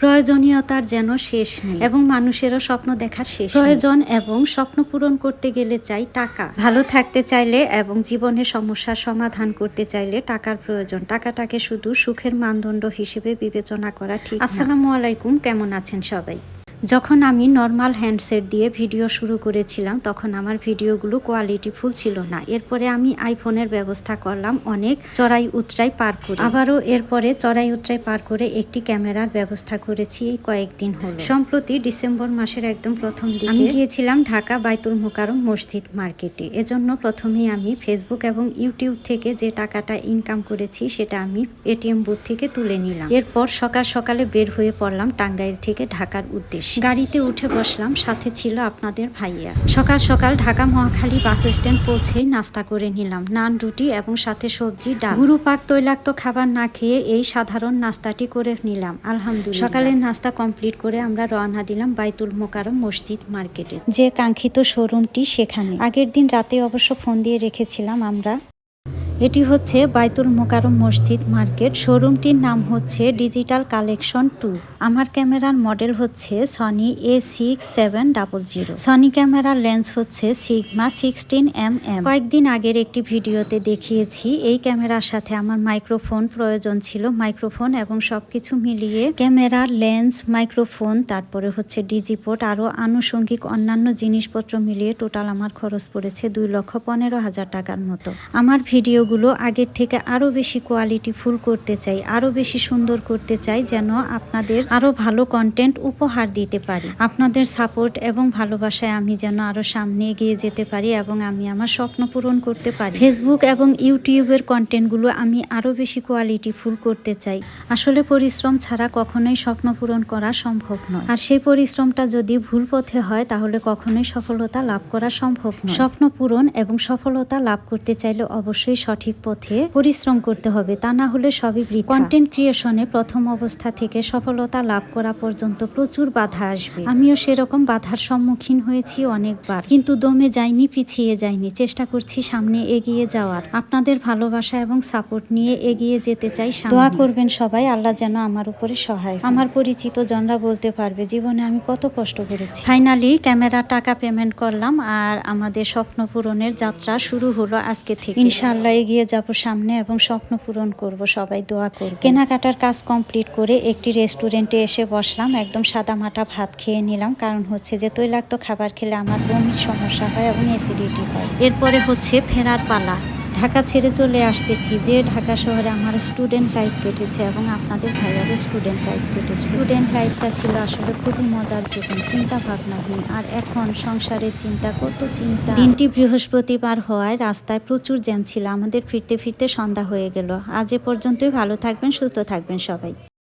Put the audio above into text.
প্রয়োজনীয়তার যেন শেষ নেই এবং মানুষেরও স্বপ্ন দেখার শেষ প্রয়োজন এবং স্বপ্ন পূরণ করতে গেলে চাই টাকা। ভালো থাকতে চাইলে এবং জীবনের সমস্যার সমাধান করতে চাইলে টাকার প্রয়োজন। টাকাটাকে শুধু সুখের মানদণ্ড হিসেবে বিবেচনা করা ঠিক না। আসসালামু আলাইকুম, কেমন আছেন সবাই? যখন আমি নর্মাল হ্যান্ডসেট দিয়ে ভিডিও শুরু করেছিলাম তখন আমার ভিডিওগুলো কোয়ালিটিফুল ছিল না। এরপরে আমি আইফোনের ব্যবস্থা করলাম অনেক চড়াই উতরাই পার করে। আবারও এরপরে চড়াই উতরাই পার করে একটি ক্যামেরার ব্যবস্থা করেছি এই কয়েকদিন হলো। সম্প্রতি ডিসেম্বর মাসের একদম প্রথম দিকে আমি গিয়েছিলাম ঢাকা বাইতুল মোকাররম মসজিদ মার্কেটে। এজন্য প্রথমেই আমি ফেসবুক এবং ইউটিউব থেকে যে টাকাটা ইনকাম করেছি সেটা আমি এটিএম বুথ থেকে তুলে নিলাম। এরপর সকাল সকালে বের হয়ে পড়লাম টাঙ্গাইল থেকে ঢাকার উদ্দেশ্যে। গাড়িতে উঠে বসলাম, সাথে ছিল আপনাদের ভাইয়া। সকাল সকাল ঢাকা মহাখালী বাস স্ট্যান্ড পৌঁছেই নাস্তা করে নিলাম, নান রুটি এবং সাথে সবজি ডাল। গুরু পাক তৈলাক্ত খাবার না খেয়ে এই সাধারণ নাস্তাটি করে নিলাম আলহামদুলিল্লাহ। সকালের নাস্তা কমপ্লিট করে আমরা রওনা দিলাম বাইতুল মোকাররম মসজিদ মার্কেটে, যে কাঙ্ক্ষিত শোরুমটি সেখানে। আগের দিন রাতে অবশ্য ফোন দিয়ে রেখেছিলাম আমরা। এটি হচ্ছে বাইতুল মোকাররম মসজিদ মার্কেট। শোরুমটির নাম হচ্ছে ডিজিটাল কালেকশন 2। আমার ক্যামেরার মডেল হচ্ছে সনি A6700। সনি ক্যামেরার লেন্স হচ্ছে সিগমা 16mm। কয়েকদিন আগের একটি ভিডিওতে দেখিয়েছি এই ক্যামেরার সাথে আমার মাইক্রোফোন প্রয়োজন ছিল। মাইক্রোফোন এবং সবকিছু মিলিয়ে ক্যামেরার লেন্স, মাইক্রোফোন, তারপরে হচ্ছে ডিজিপোর্ট, আরও আনুষঙ্গিক অন্যান্য জিনিসপত্র মিলিয়ে টোটাল আমার খরচ পড়েছে 2,15,000 টাকার মতো। আমার ভিডিও গুলো আগের থেকে আরো বেশি কোয়ালিটিফুল করতে চাই, আরো বেশি সুন্দর করতে চাই, যেন আপনাদের আরো ভালো কন্টেন্ট উপহার দিতে পারি। আপনাদের সাপোর্ট এবং ভালোবাসায় আমি যেন আরো সামনে এগিয়ে যেতে পারি এবং আমি আমার স্বপ্ন পূরণ করতে পারি। ফেসবুক এবং ইউটিউবের কন্টেন্টগুলো আমি আরো বেশি কোয়ালিটিফুল করতে চাই। আসলে পরিশ্রম ছাড়া কখনোই স্বপ্ন পূরণ করা সম্ভব নয়, আর সেই পরিশ্রমটা যদি ভুল পথে হয় তাহলে কখনোই সফলতা লাভ করা সম্ভব নয়। স্বপ্ন পূরণ এবং সফলতা লাভ করতে চাইলে অবশ্যই সঠিক পথে পরিশ্রম করতে হবে, তা না হলে সবই বৃথা। কন্টেন্ট ক্রিয়েশনে প্রথম অবস্থা থেকে সফলতা লাভ করা পর্যন্ত প্রচুর বাধা আসবে। আমিও সেরকম বাধার সম্মুখীন হয়েছি অনেকবার, কিন্তু দমে যাইনি, পিছিয়ে যাইনি, চেষ্টা করছি সামনে এগিয়ে যাওয়ার। আপনাদের ভালোবাসা এবং সাপোর্ট নিয়ে এগিয়ে যেতে চাই সামনে। দোয়া করবেন সবাই, আল্লাহ যেন আমার উপরে সহায়। আমার পরিচিত জনরা বলতে পারবে জীবনে আমি কত কষ্ট করেছি। ফাইনালি ক্যামেরা টাকা পেমেন্ট করলাম আর আমাদের স্বপ্ন পূরণের যাত্রা শুরু হলো আজকে থেকে। ইনশাআল্লাহ এগিয়ে যাব সামনে এবং স্বপ্ন পূরণ করব, সবাই দোয়া করব। কেনাকাটার কাজ কমপ্লিট করে একটি রেস্টুরেন্টে এসে বসলাম। একদম সাদামাটা ভাত খেয়ে নিলাম, কারণ হচ্ছে যে তৈলাক্ত খাবার খেলে আমার বমির সমস্যা হয় এবং অ্যাসিডিটি হয়। এরপরে হচ্ছে ফেরার পালা। ঢাকা ছেড়ে চলে আসতেছি, যে ঢাকা শহরে আমার স্টুডেন্ট লাইফ কেটেছে এবং আপনাদের ভাইয়ারও স্টুডেন্ট লাইফ কেটেছে। স্টুডেন্ট লাইফটা ছিল আসলে খুবই মজার জীবন, চিন্তা ভাবনাহীন। আর এখন সংসারের চিন্তা, কত চিন্তা। দিনটি বৃহস্পতিবার হওয়ায় রাস্তায় প্রচুর জ্যাম ছিল। আমাদের ফিরতে ফিরতে সন্ধ্যা হয়ে গেল। আজ এ পর্যন্তই। ভালো থাকবেন, সুস্থ থাকবেন সবাই।